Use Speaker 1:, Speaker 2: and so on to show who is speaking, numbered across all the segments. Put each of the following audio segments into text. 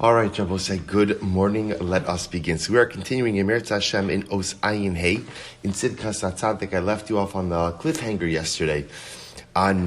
Speaker 1: All right, Rabbi, say good morning. Let us begin. So we are continuing in Eretz Hashem in Os Ayin Hey in Tzidkas Hatzaddik. I left you off on the cliffhanger yesterday on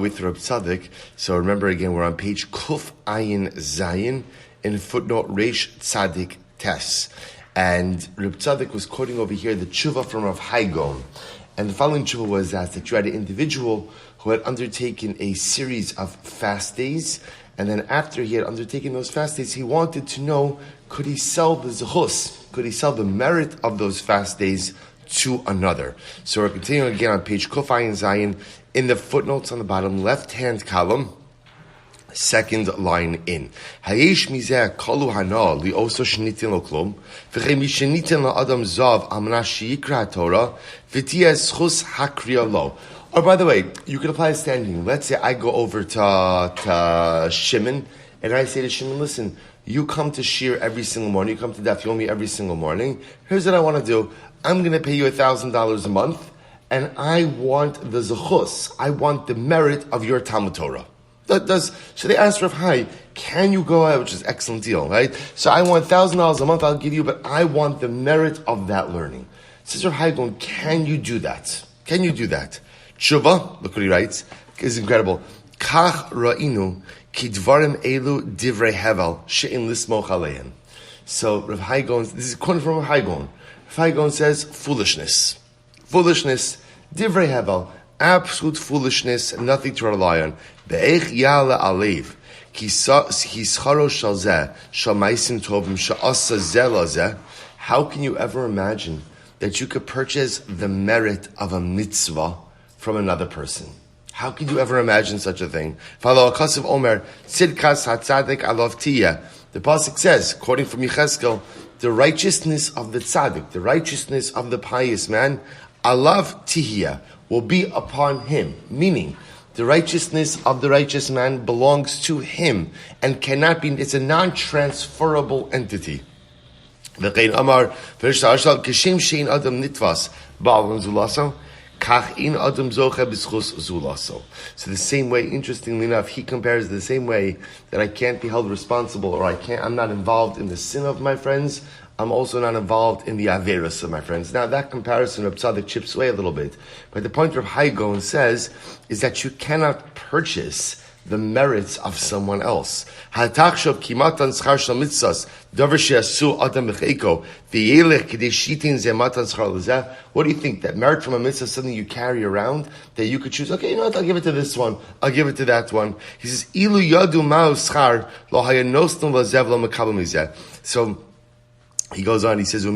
Speaker 1: with Reb Tzaddik. So remember again, we're on page Kuf Ayin Zayin in footnote Reish Tzaddik Tes, and Reb Tzaddik was quoting over here the tshuva from Rav Haigon, and the following tshuva was that you had an individual who had undertaken a series of fast days. And then after he had undertaken those fast days, he wanted to know, could he sell the zechus? Could he sell the merit of those fast days to another? So we're continuing again on page Kuf Ayin Zayin in the footnotes on the bottom left-hand column, second line in. Hayesh mizeh kalu hana li oso shnitin lo klum v'chei mishenitin la adam zav amna sheyikra Torah v'tiyeh zchus hakriya lo. Oh, by the way, you can apply a standing. Let's say I go over to Shimon, and I say to Shimon, listen, you come to Shir every single morning, you come to Daf Yomi every single morning. Here's what I want to do. I'm going to pay you $1,000 a month, and I want the zechus. I want the merit of your Talmud Torah. So they asked Rav Hai, can you go ahead, which is an excellent deal, right? So I want $1,000 a month, I'll give you, but I want the merit of that learning. Says Rav Hai going, can you do that? Can you do that? Tshuva, look what he writes, is incredible. Kach ra'inu ki dvarim elu divrei hevel she'in lismoch aleihem. So Rav Haigon, this is quoted from Rav Haigon. Rav Haigon says foolishness, divrei hevel, absolute foolishness, nothing to rely on. Be'ech ya'ale alev ki scharo shal zeh shal ma'asim tovim she'asa zeh la zeh. How can you ever imagine that you could purchase the merit of a mitzvah from another person? How could you ever imagine such a thing? The pasuk says, quoting from Yecheskel, the righteousness of the tzaddik, the righteousness of the pious man, alav tihya, will be upon him. Meaning, the righteousness of the righteous man belongs to him and cannot be, it's a non-transferable entity. So the same way, interestingly enough, he compares the same way that I can't be held responsible, or I'm not involved in the sin of my friends, I'm also not involved in the averos of my friends. Now that comparison of Tzaddik chips away a little bit, but the point Rav Haigon says is that you cannot purchase the merits of someone else. What do you think that merit from a mitzvah is something you carry around that you could choose? Okay, you know what? I'll give it to this one. I'll give it to that one. He says, so he goes on, he says, as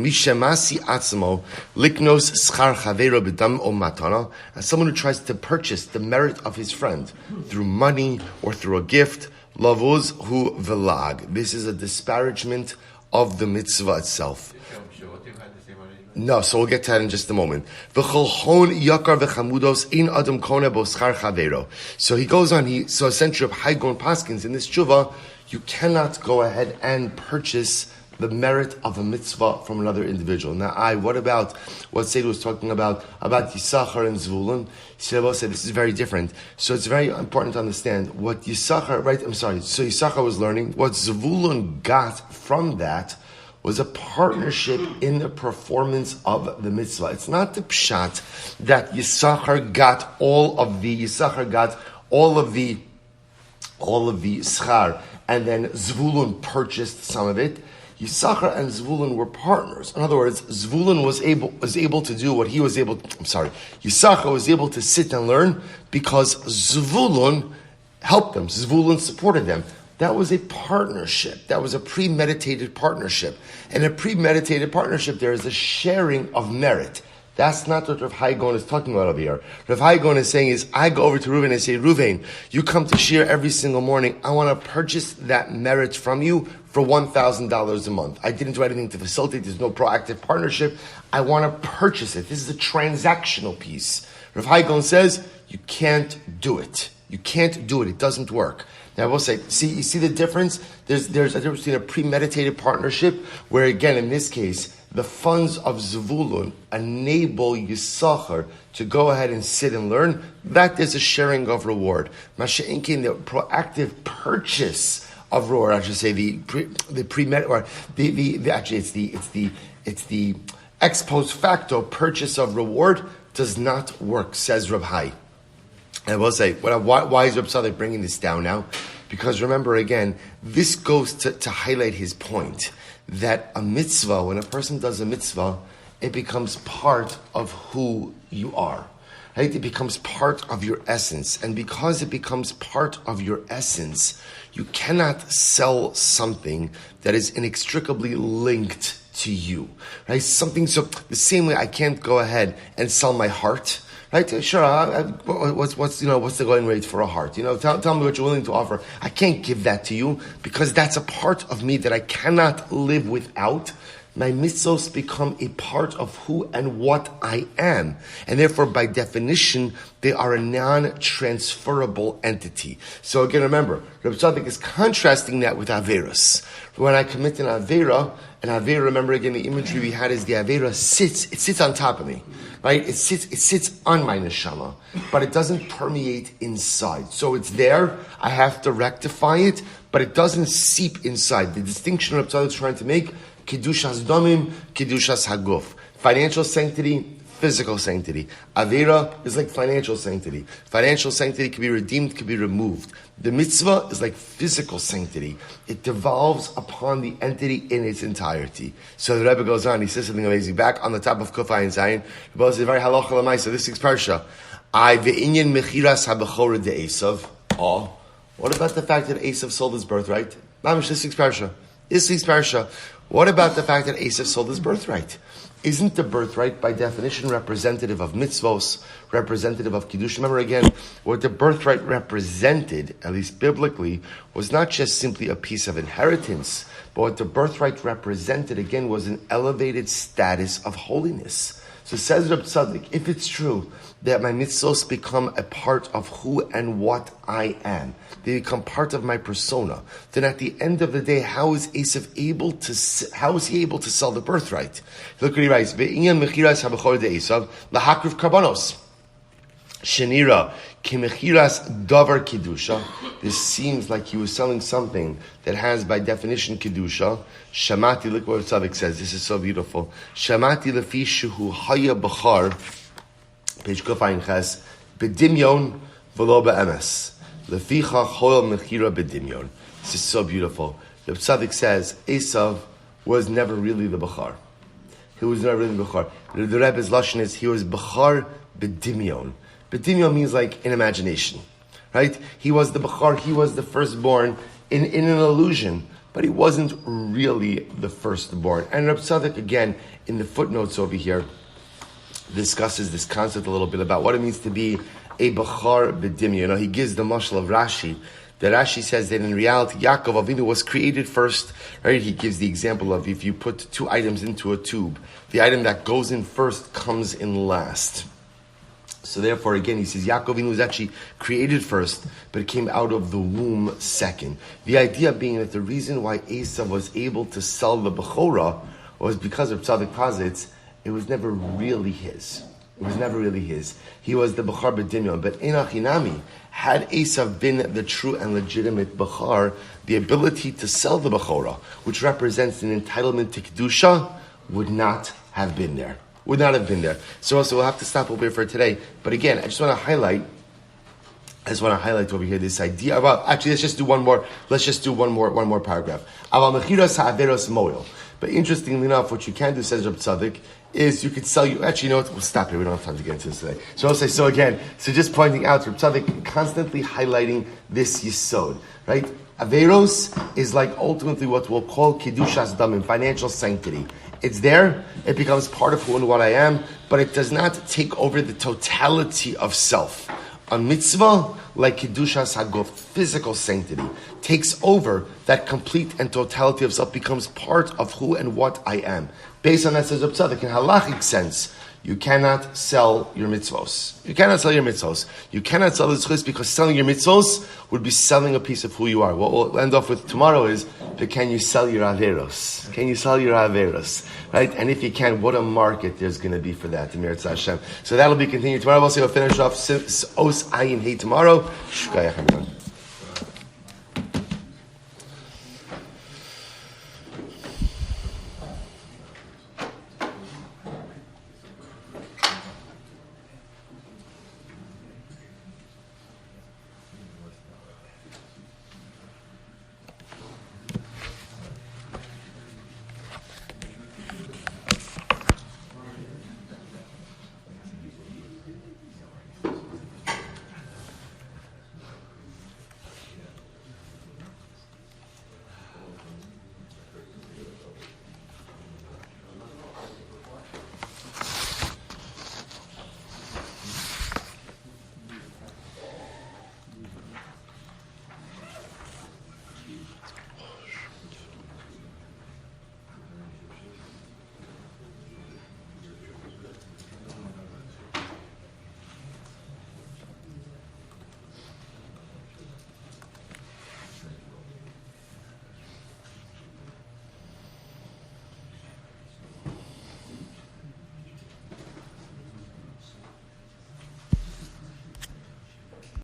Speaker 1: someone who tries to purchase the merit of his friend through money or through a gift, lavuz hu velag. This is a disparagement of the mitzvah itself. No, so we'll get to that in just a moment. So he goes on, so essentially of Haigon Paskins in this tshuva, you cannot go ahead and purchase the merit of a mitzvah from another individual. Now, what about what Seif was talking about Yisachar and Zvulun? Seif said this is very different. So it's very important to understand what Yisachar, so Yisachar was learning, what Zvulun got from that was a partnership in the performance of the mitzvah. It's not the pshat that Yisachar got all of the schar, and then Zvulun purchased some of it. Yisachar and Zvulun were partners. In other words, Zvulun was able to do what he was able to, Yisachar was able to sit and learn because Zvulun helped them. Zvulun supported them. That was a partnership. That was a premeditated partnership. And a premeditated partnership, there is a sharing of merit. That's not what Rav Haigon is talking about over here. Rav Haigon is saying is, I go over to Reuven and say, Reuven, you come to Shir every single morning. I want to purchase that merit from you for $1,000 a month. I didn't do anything to facilitate. There's no proactive partnership. I want to purchase it. This is a transactional piece. Rav Haigon says, you can't do it. You can't do it. It doesn't work. Now I will say, you see the difference? There's a difference between a premeditated partnership, where again, in this case, the funds of Zvulun enable Yisachar to go ahead and sit and learn. That is a sharing of reward. Masha'inkin, the proactive purchase of or I should say it's the ex post facto purchase of reward does not work, says Reb Hai. And I will say, why is Reb Tzaddik bringing this down now? Because remember again, this goes to highlight his point that a mitzvah, when a person does a mitzvah, it becomes part of who you are. Right? It becomes part of your essence. And because it becomes part of your essence, you cannot sell something that is inextricably linked to you. Right? Something so the same way I can't go ahead and sell my heart. Right? Sure. What's the going rate for a heart? Tell me what you're willing to offer. I can't give that to you because that's a part of me that I cannot live without. My mitzvos become a part of who and what I am. And therefore, by definition, they are a non-transferable entity. So again, remember, Reb Tzaddik is contrasting that with Averos. When I commit an Avera, remember again, the imagery we had is the Avera sits on top of me. Right? It sits on my neshama, but it doesn't permeate inside. So it's there, I have to rectify it, but it doesn't seep inside. The distinction Reb Tzaddik is trying to make, Kedushas Domim, Kedushas Haguf. Financial sanctity, physical sanctity. Avera is like financial sanctity. Financial sanctity can be redeemed, can be removed. The mitzvah is like physical sanctity. It devolves upon the entity in its entirety. So the Rebbe goes on, he says something amazing. Back on the top of Kuf Ayin Zayin, the Rebbe says, very halacha l'maisa, this is Parsha. I ve'inyan mechiras ha'bechora de Esav. Oh, what about the fact that Esav sold his birthright? Mamish, this week's Parsha. This week's Parsha. What about the fact that Esav sold his birthright? Isn't the birthright, by definition, representative of mitzvos, representative of kiddush? Remember again, what the birthright represented, at least biblically, was not just simply a piece of inheritance, but what the birthright represented, again, was an elevated status of holiness. So says Reb Tzaddik, if it's true that my mitzvos become a part of who and what I am, they become part of my persona, then at the end of the day, how is Esav able to sell the birthright? Look what he writes, Ve'inyan mechiras ha'bechor de Esav, lahakriv karbanos. Shenira, kimechiras davar kedusha. This seems like he was selling something that has, by definition, kedusha. Shamati, look what Tzaddik says. This is so beautiful. Shamati lefi shehu haya b'char. Page Kofayin Ches. Bedimyon v'lo be'emes. Leficha choil mechira bedimyon. This is so beautiful. The Tzaddik says Esav was never really the b'char. He was never really the b'char. The Rebbe's lashon is he was b'char bedimyon. Bedimyon means like in imagination, right? He was the Bechar, he was the firstborn in an illusion, but he wasn't really the firstborn. And Reb Tzaddik, again, in the footnotes over here, discusses this concept a little bit about what it means to be a Bechar Bedimyon. He gives the mashal of Rashi. The Rashi says that in reality, Yaakov Avinu was created first, right? He gives the example of if you put two items into a tube, the item that goes in first comes in last. So therefore, again, he says Yaakov Avinu was actually created first, but it came out of the womb second. The idea being that the reason why Esav was able to sell the Bechorah was because of Tzaddik posits, it was never really his. It was never really his. He was the Bechar B'Dimyon. But in Achinami, had Esav been the true and legitimate Bechar, the ability to sell the Bechorah, which represents an entitlement to Kedusha, would not have been there. Would not have been there. So also we'll have to stop over here for today. But again, I just want to highlight over here this idea about, actually let's just do one more paragraph. Aval mechiras ha'averos moil. But interestingly enough, what you can do, says Reb Tzaddik, is you could sell you, actually, you know what, we'll stop here, we don't have time to get into this today. So I'll say, so just pointing out, Reb Tzaddik constantly highlighting this yisod, right? Averos is like ultimately what we'll call Kedushas Damim, financial sanctity. It's there, it becomes part of who and what I am, but it does not take over the totality of self. A mitzvah, like Kedushas Haguf, physical sanctity, takes over that complete and totality of self, becomes part of who and what I am. Based on that, says Reb Tzaddik, in halachic sense, you cannot sell your mitzvos. You cannot sell your mitzvos. You cannot sell the tzchus because selling your mitzvos would be selling a piece of who you are. What we'll end off with tomorrow is, can you sell your averos? Can you sell your averos? Right? And if you can, what a market there's going to be for that, Emir Hashem. So that'll be continued tomorrow. We'll see. We'll finish off Os Ayin Hey tomorrow. Shukayach everyone.